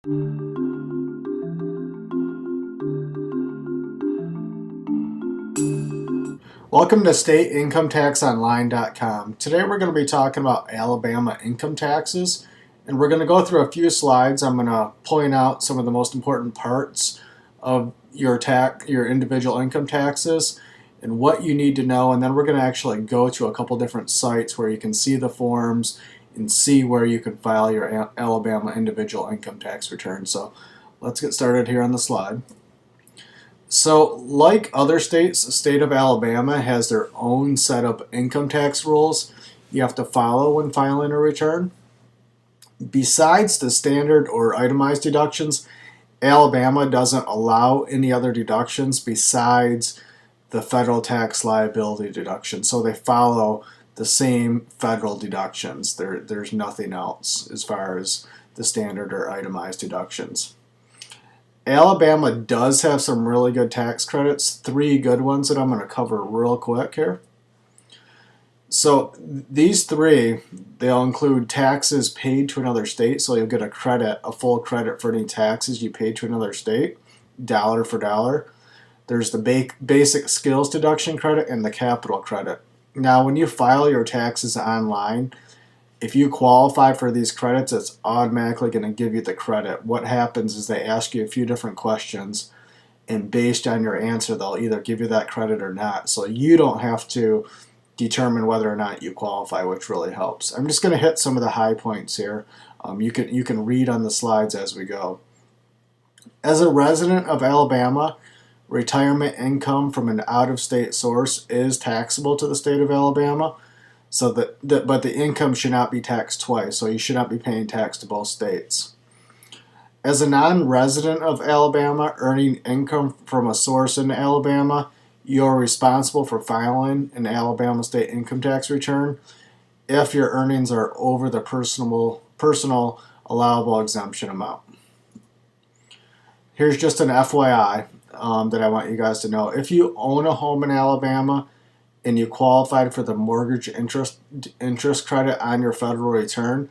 Welcome to stateincometaxonline.com. Today we're going to be talking about Alabama income taxes, and we're going to go through a few slides. I'm going to point out some of the most important parts of your individual income taxes and what you need to know, and then we're going to actually go to a couple different sites where you can see the forms and see where you can file your Alabama individual income tax return. So let's get started here on the slide. So, like other states, the state of Alabama has their own set of income tax rules you have to follow when filing a return. Besides the standard or itemized deductions, Alabama doesn't allow any other deductions besides the federal tax liability deduction. So they follow the same federal deductions. There's nothing else as far as the standard or itemized deductions. Alabama does have some really good tax credits, 3 good ones that I'm going to cover real quick here. So these 3, they'll include taxes paid to another state, so you'll get a full credit for any taxes you paid to another state, dollar for dollar. There's the basic skills deduction credit and the capital credit. Now when you file your taxes online, if you qualify for these credits, it's automatically going to give you the credit. What happens is they ask you a few different questions, and based on your answer, they'll either give you that credit or not. So you don't have to determine whether or not you qualify, which really helps. I'm just going to hit some of the high points here. You can read on the slides as we go. As a resident of Alabama, retirement income from an out-of-state source is taxable to the state of Alabama. So but the income should not be taxed twice, so you should not be paying tax to both states. As a non-resident of Alabama earning income from a source in Alabama, you're responsible for filing an Alabama state income tax return if your earnings are over the personal allowable exemption amount. Here's just an FYI that I want you guys to know. If you own a home in Alabama and you qualified for the mortgage interest credit on your federal return,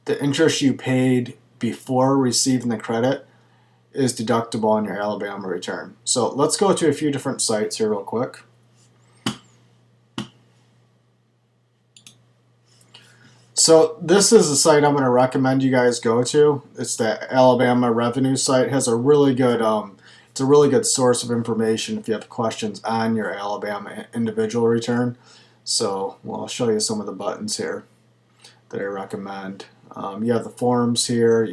the interest you paid before receiving the credit is deductible on your Alabama return. So let's go to a few different sites here real quick. So this is a site I'm going to recommend you guys go to. It's the Alabama Revenue site. It has a really good it's a really good source of information if you have questions on your Alabama individual return. So I'll show you some of the buttons here that I recommend. You have the forms here.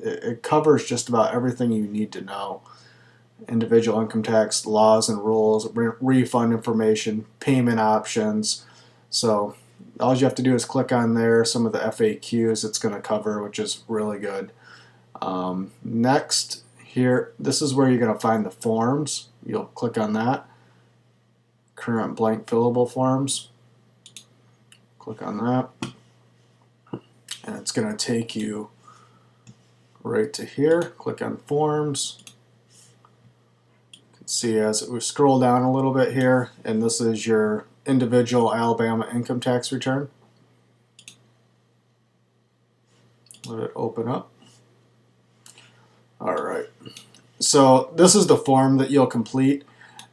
It covers just about everything you need to know. Individual income tax laws and rules, refund information, payment options. So all you have to do is click on there, some of the FAQs it's going to cover, which is really good. Next, here, this is where you're going to find the forms. You'll click on that. Current blank fillable forms. Click on that. And it's going to take you right to here. Click on forms. You can see as we scroll down a little bit here, and this is your individual Alabama income tax return. Let it open up. Alright, so this is the form that you'll complete.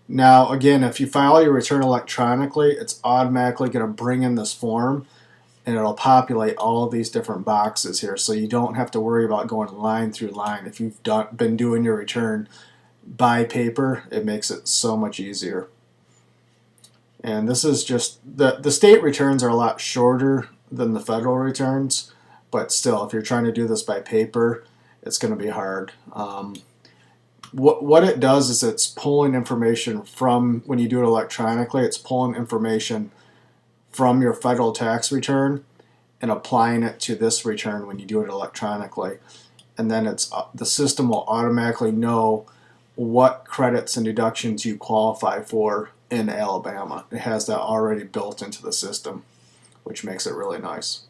Now again, if you file your return electronically, it's automatically going to bring in this form and it'll populate all of these different boxes here, so you don't have to worry about going line through line. If you've been doing your return by paper, it makes it so much easier. And this is just, the state returns are a lot shorter than the federal returns, but still, if you're trying to do this by paper, it's going to be hard. What it does is it's pulling information from, when you do it electronically, it's pulling information from your federal tax return and applying it to this return when you do it electronically. And then the system will automatically know what credits and deductions you qualify for in Alabama. It has that already built into the system, which makes it really nice.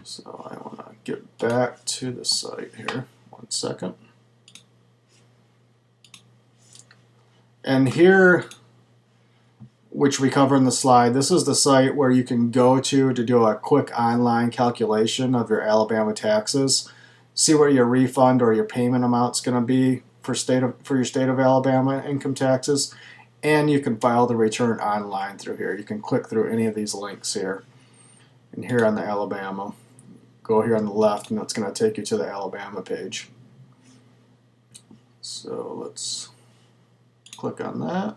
So I want to get back to the site here. 1 second. And here, which we cover in the slide, this is the site where you can go to do a quick online calculation of your Alabama taxes. see what your refund or your payment amount's going to be for your state of Alabama income taxes, and you can file the return online through here. You can click through any of these links here. And here on the Alabama, go here on the left, and it's going to take you to the Alabama page. So let's click on that.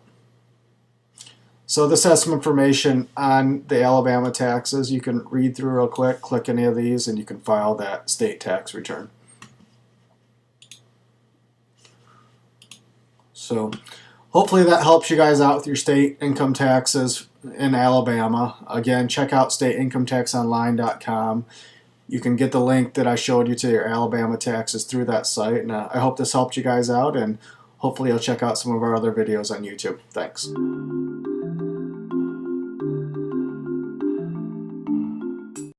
So this has some information on the Alabama taxes. You can read through real quick, click any of these, and you can file that state tax return. So hopefully that helps you guys out with your state income taxes in Alabama. Again, check out stateincometaxonline.com. You can get the link that I showed you to your Alabama taxes through that site. And I hope this helped you guys out, and hopefully you'll check out some of our other videos on YouTube. Thanks.